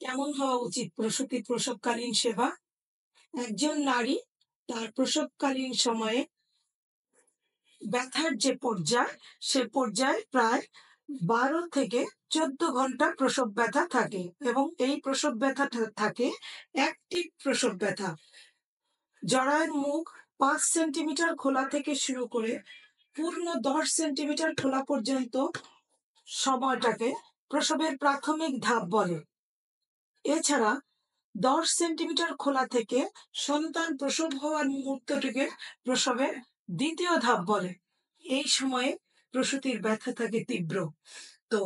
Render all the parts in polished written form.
কেমন হওয়া উচিত প্রসূতি প্রসবকালীন সেবা? একজন নারী তার প্রসবকালীন সময়ে ব্যথার যে পর্যায়, সে পর্যায়ে প্রায় 12 থেকে 14 ঘন্টা প্রসব ব্যথা থাকে এবং এই প্রসব ব্যথা থাকে অ্যাক্টিভ প্রসব ব্যথা। জরায়ুর মুখ 5 সেন্টিমিটার খোলা থেকে শুরু করে পূর্ণ 10 সেন্টিমিটার খোলা পর্যন্ত সময়টাকে প্রসবের প্রাথমিক ধাপ বলে। এছাড়া 10 সেন্টিমিটার খোলা থেকে সন্তান প্রসব হওয়ার মুহূর্তটিকে প্রসবের দ্বিতীয় ধাপ বলে। এই সময়ে প্রসূতির ব্যথা থাকে তীব্র। তো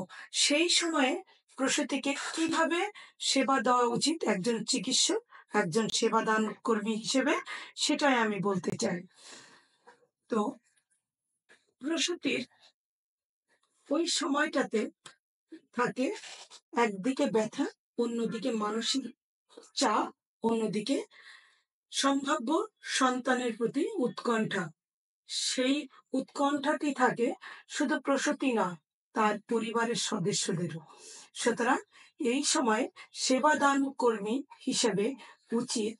সেই সময়ে প্রসূতিকে কিভাবে সেবা দেওয়া উচিত একজন চিকিৎসক, একজন সেবাদান কর্মী হিসেবে, সেটাই আমি বলতে চাই। তো প্রসূতির ওই সময়টাতে থাকে একদিকে ব্যথা, অন্যদিকে মানসিক চাপ, অন্যদিকে সম্ভাব্য সন্তানের প্রতি উৎকণ্ঠা। সেই উৎকণ্ঠাটি থাকে শুধু প্রসূতি না, তার পরিবারের সদস্যদেরও। সুতরাং এই সময় সেবাদান কর্মী হিসেবে উচিত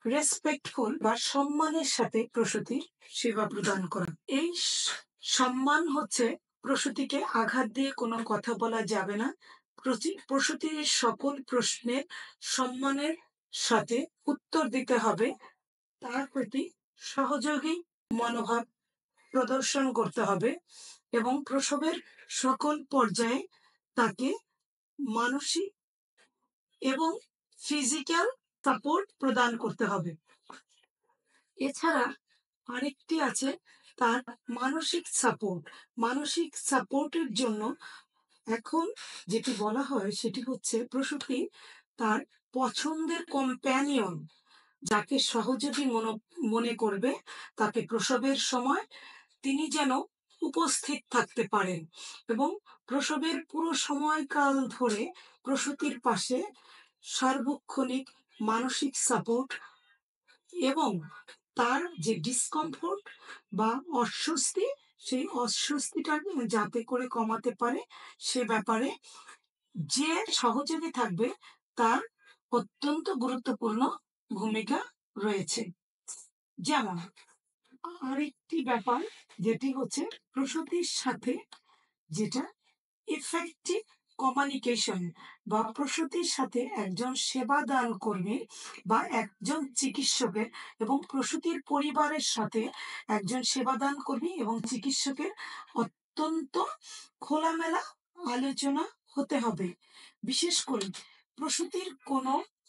রেসপেক্টফুল বা সম্মানের সাথে প্রসূতির সেবা প্রদান করা। এই সম্মান হচ্ছে প্রসূতিকে আঘাত দিয়ে কোনো কথা বলা যাবে না। প্রসূতির সকল প্রশ্নের সম্মানের সাথে উত্তর দিতে হবে। তার প্রতি সহযোগী মনোভাব প্রদর্শন করতে হবে এবং প্রসবের সকল পর্যায়ে তাকে মানসিক এবং ফিজিক্যাল সাপোর্ট প্রদান করতে হবে। এছাড়া আরেকটি আছে তার মানসিক সাপোর্ট। মানসিক সাপোর্টের জন্য এখন যেটি বলা হয় সেটি হচ্ছে প্রসূতি তার পছন্দের কম্প্যানিয়ন, যাকে সহযোগী মনে করবে, তাকে প্রসবের সময় তিনি যেন উপস্থিত থাকতে পারেন এবং প্রসবের পুরো সময়কাল ধরে প্রসূতির পাশে সার্বক্ষণিক মানসিক সাপোর্ট এবং তার যে ডিসকমফোর্ট বা অস্বস্তি, সেই অস্বস্তিটা যাতে করে কমাতে পারে সে ব্যাপারে যে সহযোগী থাকবে তার অত্যন্ত গুরুত্বপূর্ণ ভূমিকা রয়েছে। যেমন আরেকটি ব্যাপার যেটি হচ্ছে প্রসূতির সাথে যেটা ইফেক্টিভ কমিউনিকেশন বা প্রসূতির সাথে একজন সেবাদান কর্মী বা একজন চিকিৎসকের এবং প্রসূতির পরিবারের সাথে একজন সেবাদান কর্মী এবং চিকিৎসকের অত্যন্ত খোলামেলা আলোচনা হতে হবে। বিশেষ করে প্রসূতির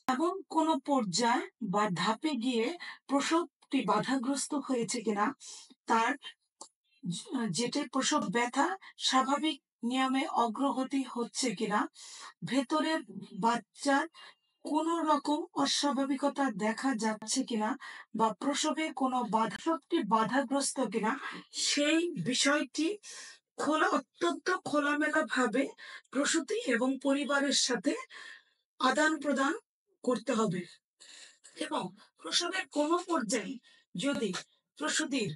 এমন কোনো পর্যায় বা ধাপে গিয়ে প্রসবটি বাধাগ্রস্ত হয়েছে কিনা, তার যেটা প্রসব ব্যথা স্বাভাবিক নিয়মে অগ্রগতি হচ্ছে কিনা, ভেতরের বাচ্চার কোনো রকম অস্বাভাবিকতা দেখা যাচ্ছে কিনা বা প্রসবে কোনো বাধাগ্রস্ত কিনা, সেই বিষয়টি অত্যন্ত খোলামেলা ভাবে প্রসূতি এবং পরিবারের সাথে আদান প্রদান করতে হবে। এবং প্রসবের কোনো পর্যায়ে যদি প্রসূতির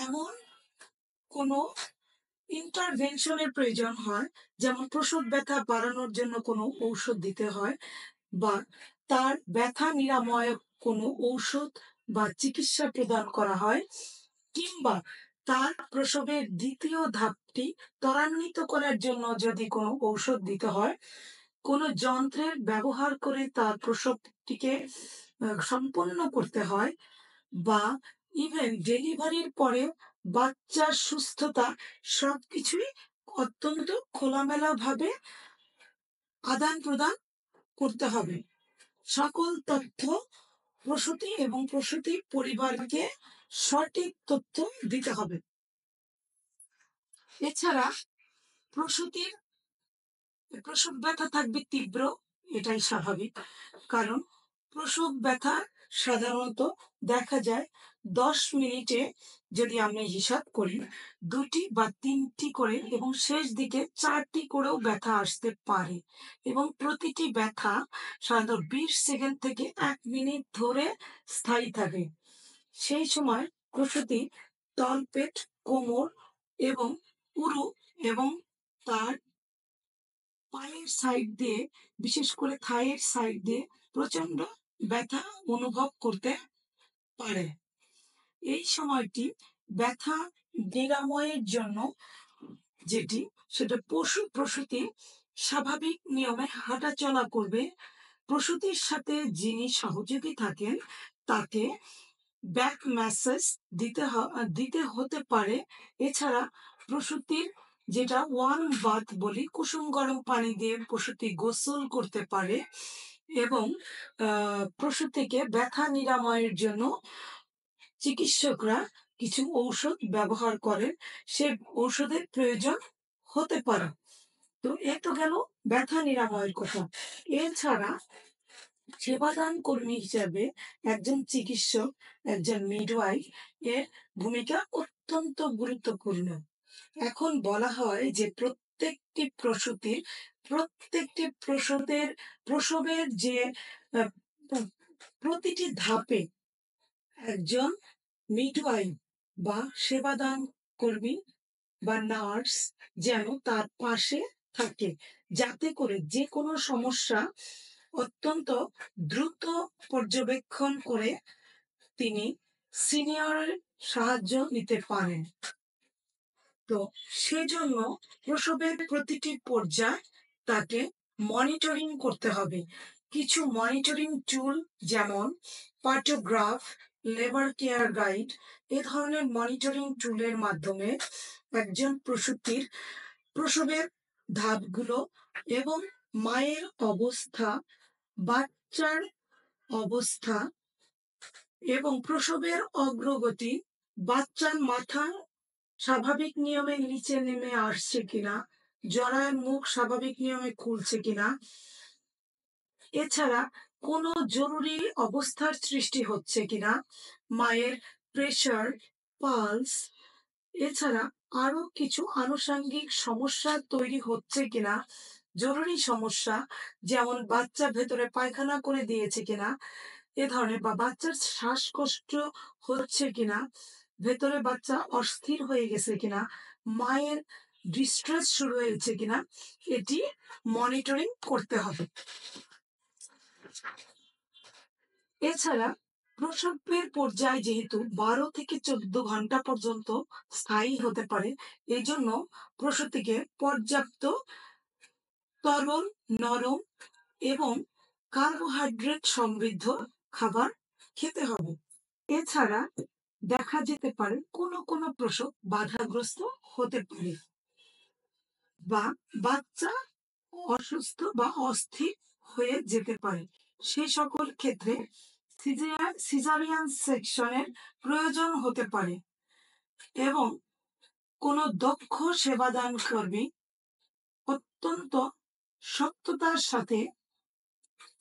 এমন কোনো ইন্টারভেনশনের প্রয়োজন হয়, যেমন প্রসব ব্যথা বাড়ানোর জন্য কোনো ঔষধ দিতে হয় বা তার ব্যথা নিরাময় কোনো ঔষধ বা চিকিৎসা প্রদান করা হয়, কিংবা তার প্রসবের দ্বিতীয় ধাপটি ত্বরান্বিত করার জন্য যদি কোনো ঔষধ দিতে হয়, কোনো যন্ত্রের ব্যবহার করে তার প্রসবটিকে সম্পন্ন করতে হয়, বা ইভেন ডেলিভারির পরে বাচ্চার সুস্থতা, সবকিছুই অত্যন্ত খোলামেলা ভাবে আদান প্রদান করতে হবে। সকল তথ্য প্রসূতি এবং প্রসূতি পরিবারকে সঠিক তথ্য দিতে হবে। এছাড়া প্রসব ব্যথা থাকবে তীব্র, এটাই স্বাভাবিক। কারণ প্রসব ব্যথা সাধারণত দেখা যায় 10 মিনিটে, যদি আমি হিসাব করি 2টি বা 3টি করে, এবং শেষ দিকে 4টি করেও ব্যথা আসতে পারে এবং প্রতিটি ব্যথা সাধারণত 20 সেকেন্ড থেকে 1 মিনিট ধরে স্থায়ী থাকে। সেই সময় প্রসূতি তলপেট, কোমর এবং উরু এবং তার পায়ের সাইড দিয়ে, বিশেষ করে থাইয়ের সাইড দিয়ে প্রচন্ড ব্যথা অনুভব করতে পারে। এই সময়টি ব্যথা নিরাময়ের জন্য যেটি, সেটা প্রসূতি স্বাভাবিক নিয়মে হাঁটাচলা করবে। প্রসূতির সাথে যিনি সহযোগী থাকেন তাকে ব্যাক ম্যাসাজ দিতে হতে পারে। এছাড়া প্রসূতির, যেটা ওয়ার্ম বাথ বলি, কুসুম গরম পানি দিয়ে প্রসূতি গোসল করতে পারে। এবং প্রসূতিকে ব্যথা নিরাময়ের জন্য চিকিৎসকরা কিছু ঔষধ ব্যবহার করেন, সে ঔষধের প্রয়োজন হতে পারে। তো এ তো গেল ব্যথা নিরাময়ের কথা। এছাড়া সেবাদান কর্মী হিসাবে একজন চিকিৎসক, একজন মিডওয়াইফ এর ভূমিকা অত্যন্ত গুরুত্বপূর্ণ। এখন বলা হয় যে প্রত্যেকটি প্রসবের যে আহ, প্রতিটি ধাপে একজন মিডওয়াইফ বা সেবাদান কর্মী বা নার্স যেন তার পাশে থাকে, যাতে করে যে কোনো সমস্যা অত্যন্ত দ্রুত পর্যবেক্ষণ করে তিনি সিনিয়রের সাহায্য নিতে পারেন। তো সেজন্য প্রসবের প্রতিটি পর্যায় তাকে মনিটরিং করতে হবে। কিছু মনিটরিং টুল, যেমন পার্টোগ্রাফ, লেবার কেয়ার গাইড, এ ধরনের মনিটরিং টুলের মাধ্যমে একজন প্রসূতির প্রসবের ধাপগুলো এবং মায়ের অবস্থা, বাচ্চার অবস্থা এবং প্রসবের অগ্রগতি, বাচ্চার মাথা স্বাভাবিক নিয়মে নিচে নেমে আসছে কিনা, জরায়ের মুখ স্বাভাবিক নিয়মে খুলছে কিনা, এছাড়া কোনো জরুরি অবস্থার সৃষ্টি হচ্ছে কিনা, মায়ের প্রেশার, পালস, এছাড়া আরো কিছু আনুষঙ্গিক সমস্যা তৈরি হচ্ছে কিনা, জরুরি সমস্যা, যেমন বাচ্চা ভেতরে পায়খানা করে দিয়েছে কিনা, এ ধরনের, বা বাচ্চার শ্বাসকষ্ট হচ্ছে কিনা, ভেতরে বাচ্চা অস্থির হয়ে গেছে কিনা, মায়ের ডিস্ট্রেস শুরু হয়েছে কিনা, এটি মনিটরিং করতে হবে। এছাড়া প্রসবের পর্যায় যেহেতু 12 থেকে 14 ঘন্টা পর্যন্ত স্থায়ী হতে পারে, এই জন্য প্রসূতিকে পর্যাপ্ত তরল, নরম এবং কার্বোহাইড্রেট সমৃদ্ধ খাবার খেতে হবে। এছাড়া দেখা যেতে পারে কোনো কোনো প্রসব বাধাগ্রস্ত হতে পারে, বা বাচ্চা অসুস্থ বা অস্থির হয়ে যেতে পারে। সেই সকল ক্ষেত্রে সিজারিয়ান সেকশনের প্রয়োজন হতে পারে, এবং কোনো দক্ষ সেবাদান কর্মী অত্যন্ত সততার সাথে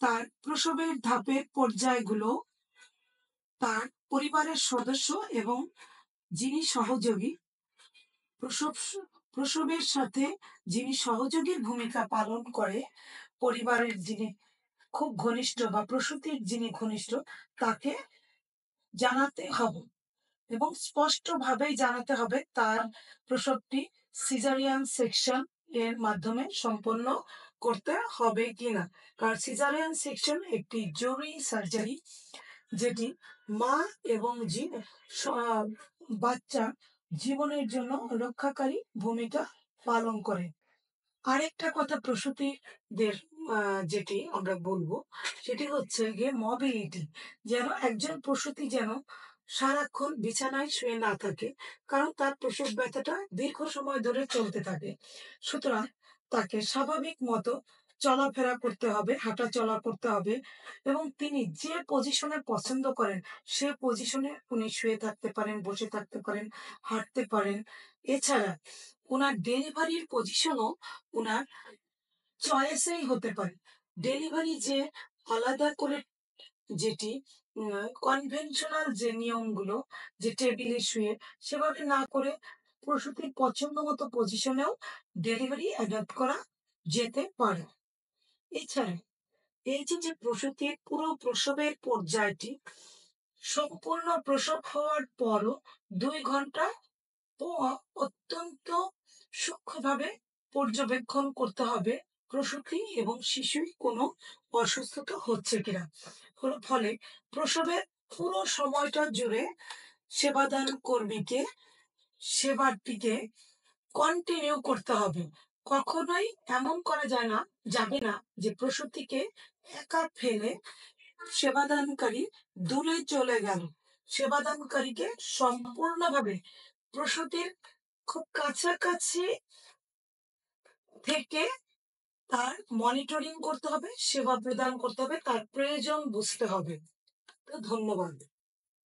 তার প্রসবের ধাপের পর্যায়গুলো তার পরিবারের সদস্য এবং যিনি সহযোগী, প্রসব প্রসবের সাথে যিনি সহযোগীর ভূমিকা পালন করে, পরিবারের যিনি খুব ঘনিষ্ঠ বা প্রসূতির যিনি ঘনিষ্ঠ, তাকে জানাতে হবে, এবং স্পষ্টভাবেই জানাতে হবে তার প্রসবটি সিজারিয়ান সেকশন এর মাধ্যমে সম্পন্ন করতে হবে কিনা। কারণ সিজারিয়ান সেকশন একটি জরুরি সার্জারি, যেটি মা এবং বাচ্চা জীবনের জন্য রক্ষাকারী ভূমিকা পালন করে। আরেকটা কথা প্রসূতিদের যেটি আমরা বলবো, সেটি হচ্ছে গিয়ে মবিলিটি। যেন একজন প্রসূতি যেন সারাক্ষণ বিছানায় শুয়ে না থাকে, কারণ তার প্রসব ব্যথাটা দীর্ঘ সময় ধরে চলতে থাকে। সুতরাং তাকে স্বাভাবিক মতো চলাফেরা করতে হবে, হাঁটা চলা করতে হবে, এবং তিনি যে পজিশনে পছন্দ করেন সে পজিশনে উনি শুয়ে থাকতে পারেন, বসে থাকতে পারেন, হাঁটতে পারেন। এছাড়া ওনার ডেলিভারির পজিশনও ওনার চয়েসেই হতে পারে। ডেলিভারি যে আলাদা করে, যেটি কনভেনশনাল যে নিয়মগুলো, যে টেবিলে শুয়ে, সেভাবে না করে প্রসূতির পছন্দ মতো পজিশনেও ডেলিভারি অ্যাডাপ্ট করা যেতে পারে। এছাড়া এই যে প্রসূতির পুরো প্রসবের পর্যায়টি, সম্পূর্ণ প্রসব হওয়ার পরও 2 ঘন্টা অত্যন্ত সূক্ষ্মভাবে পর্যবেক্ষণ করতে হবে প্রসূতি এবং শিশুর কোনো অসুস্থতা হচ্ছে কিনা। ফলে প্রসবের পুরো সময়টা জুড়ে সেবাদান কর্মীকে সেবাটিকে কন্টিনিউ করতে হবে। কখনোই এমন করা যাবে না যে প্রসূতিকে একা ফেলে সেবাদানকারী দূরে চলে গেল। সেবাদানকারীকে সম্পূর্ণভাবে প্রসূতির খুব কাছাকাছি থেকে তার মনিটরিং করতে হবে, সেবা প্রদান করতে হবে, তার প্রয়োজন বুঝতে হবে। তো ধন্যবাদ।